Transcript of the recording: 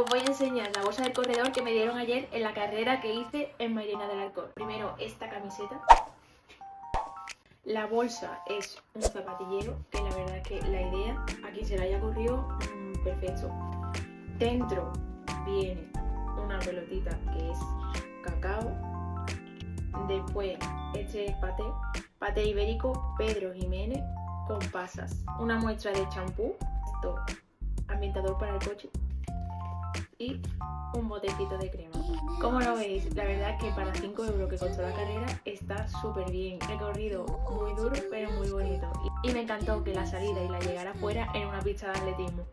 os voy a enseñar la bolsa del corredor que me dieron ayer en la carrera que hice en Mairena del Alcor. Primero esta camiseta. La bolsa es un zapatillero, que la verdad es que la idea a quien se le haya ocurrido, perfecto. Dentro viene una pelotita que es cacao. Después este es paté ibérico Pedro Jiménez con pasas. Una muestra de champú, esto, ambientador para el coche y un botecito de crema. Como lo veis, la verdad es que para 5 € que costó la carrera está súper bien. Recorrido muy duro pero muy bonito. Y me encantó que la salida y la llegada fuera en una pista de atletismo.